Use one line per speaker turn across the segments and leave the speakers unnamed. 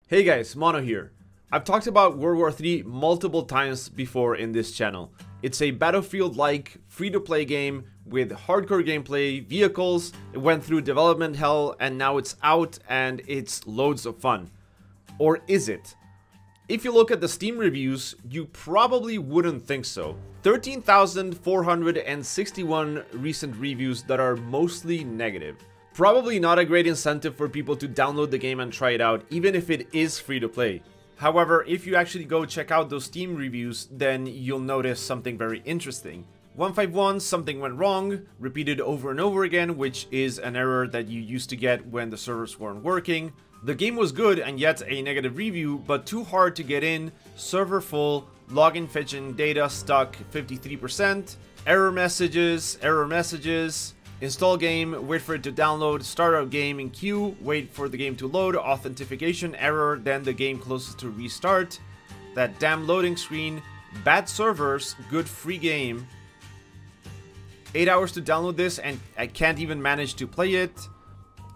Hey guys, Mono here. I've talked about World War III multiple times before in this channel. It's a Battlefield-like free-to-play game with hardcore gameplay, vehicles, it went through development hell, and now it's out and it's loads of fun. Or is it? If you look at the Steam reviews, you probably wouldn't think so. 13,461 recent reviews that are mostly negative. Probably not a great incentive for people to download the game and try it out, even if it is free to play. However, if you actually go check out those Steam reviews, then you'll notice something very interesting. 151, something went wrong, repeated over and over again, which is an error that you used to get when the servers weren't working. The game was good and yet a negative review, but too hard to get in, server full, login fetching data stuck 53%, error messages, install game, wait for it to download, start up game in queue, wait for the game to load, authentication error, then the game closes to restart, that damn loading screen, bad servers, good free game, 8 hours to download this and I can't even manage to play it.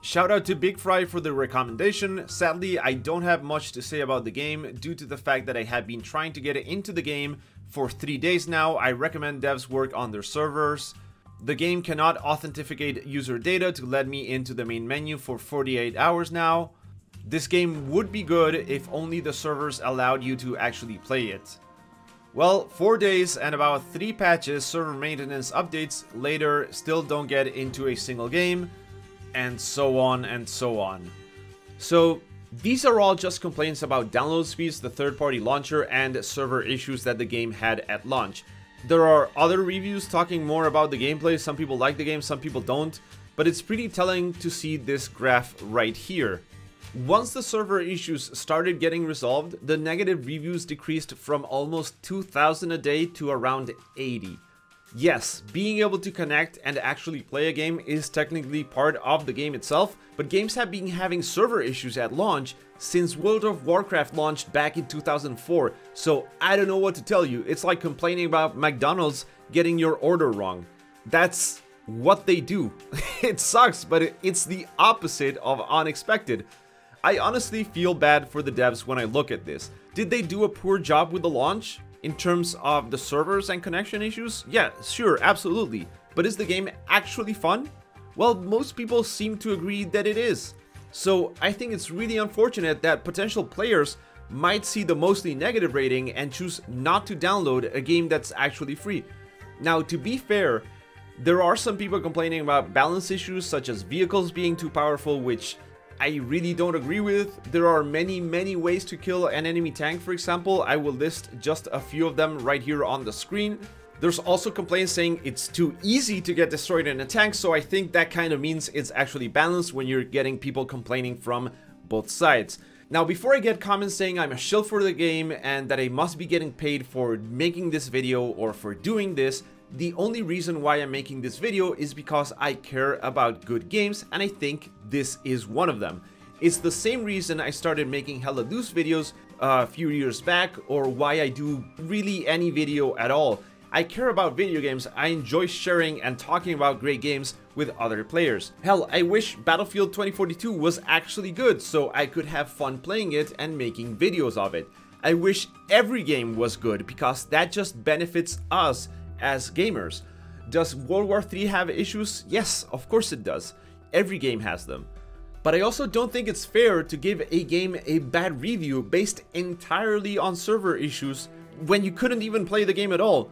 Shout out to Big Fry for the recommendation. Sadly, I don't have much to say about the game due to the fact that I have been trying to get into the game for 3 days now. I recommend devs work on their servers. The game cannot authenticate user data to let me into the main menu for 48 hours now. This game would be good if only the servers allowed you to actually play it. Well, 4 days and about 3 patches, server maintenance updates later, still don't get into a single game, and so on and so on. So these are all just complaints about download speeds, the third-party launcher, and server issues that the game had at launch. There are other reviews talking more about the gameplay. Some people like the game, some people don't, but it's pretty telling to see this graph right here. Once the server issues started getting resolved, the negative reviews decreased from almost 2,000 a day to around 80. Yes, being able to connect and actually play a game is technically part of the game itself, but games have been having server issues at launch since World of Warcraft launched back in 2004, so I don't know what to tell you. It's like complaining about McDonald's getting your order wrong. That's what they do. It sucks, but it's the opposite of unexpected. I honestly feel bad for the devs when I look at this. Did they do a poor job with the launch? In terms of the servers and connection issues? Yeah, sure, absolutely. But is the game actually fun? Well, most people seem to agree that it is. So I think it's really unfortunate that potential players might see the mostly negative rating and choose not to download a game that's actually free. Now, to be fair, there are some people complaining about balance issues such as vehicles being too powerful, which I really don't agree with. There are many ways to kill an enemy tank, for example. I will list just a few of them right here on the screen. There's also complaints saying it's too easy to get destroyed in a tank, so I think that kind of means it's actually balanced when you're getting people complaining from both sides. Now, before I get comments saying I'm a shill for the game and that I must be getting paid for making this video or for doing this, the only reason why I'm making this video is because I care about good games, and I think this is one of them. It's the same reason I started making hella loose videos a few years back, or why I do really any video at all. I care about video games, I enjoy sharing and talking about great games with other players. Hell, I wish Battlefield 2042 was actually good so I could have fun playing it and making videos of it. I wish every game was good because that just benefits us as gamers. Does World War III have issues? Yes, of course it does. Every game has them. But I also don't think it's fair to give a game a bad review based entirely on server issues when you couldn't even play the game at all.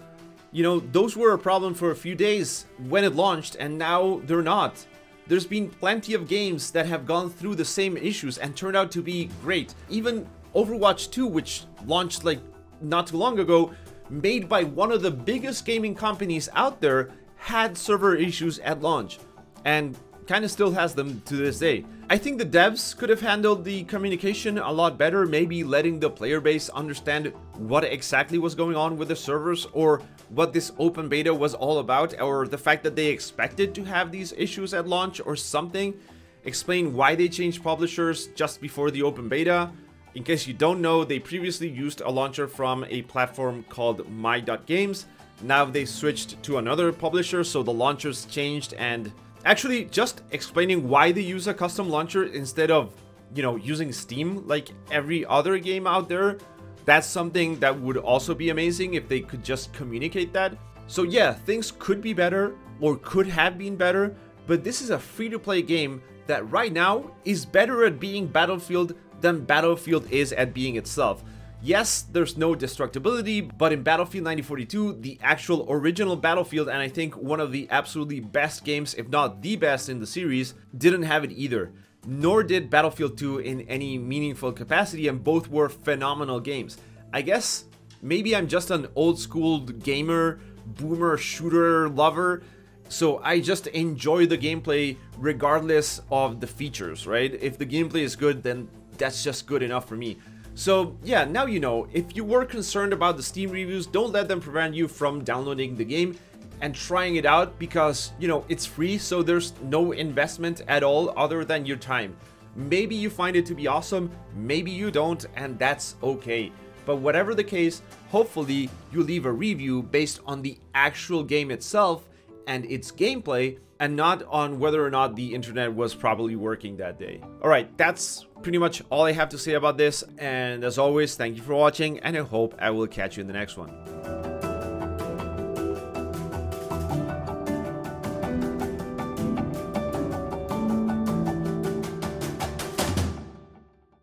You know, those were a problem for a few days when it launched, and now they're not. There's been plenty of games that have gone through the same issues and turned out to be great. Even Overwatch 2, which launched like not too long ago, made by one of the biggest gaming companies out there, had server issues at launch and kind of still has them to this day. I think the devs could have handled the communication a lot better, maybe letting the player base understand what exactly was going on with the servers, or what this open beta was all about, or the fact that they expected to have these issues at launch or something. Explain why they changed publishers just before the open beta. In case you don't know, they previously used a launcher from a platform called My.Games. Now they switched to another publisher, so the launchers changed, and actually just explaining why they use a custom launcher instead of you know, using Steam like every other game out there, that's something that would also be amazing if they could just communicate that. So yeah, things could be better or could have been better, but this is a free-to-play game that right now is better at being Battlefield than Battlefield is at being itself. Yes, there's no destructibility, but in Battlefield 1942, the actual original Battlefield, and I think one of the absolutely best games, if not the best in the series, didn't have it either. Nor did Battlefield 2 in any meaningful capacity, and both were phenomenal games. I guess maybe I'm just an old school gamer, boomer shooter lover, so I just enjoy the gameplay regardless of the features, right? If the gameplay is good, then that's just good enough for me. So yeah, now you know. If you were concerned about the Steam reviews, don't let them prevent you from downloading the game and trying it out, because, you know, it's free, so there's no investment at all other than your time. Maybe you find it to be awesome, maybe you don't, and that's okay. But whatever the case, hopefully you leave a review based on the actual game itself and its gameplay, and not on whether or not the internet was probably working that day. Alright, that's pretty much all I have to say about this, and as always, thank you for watching, and I hope I will catch you in the next one.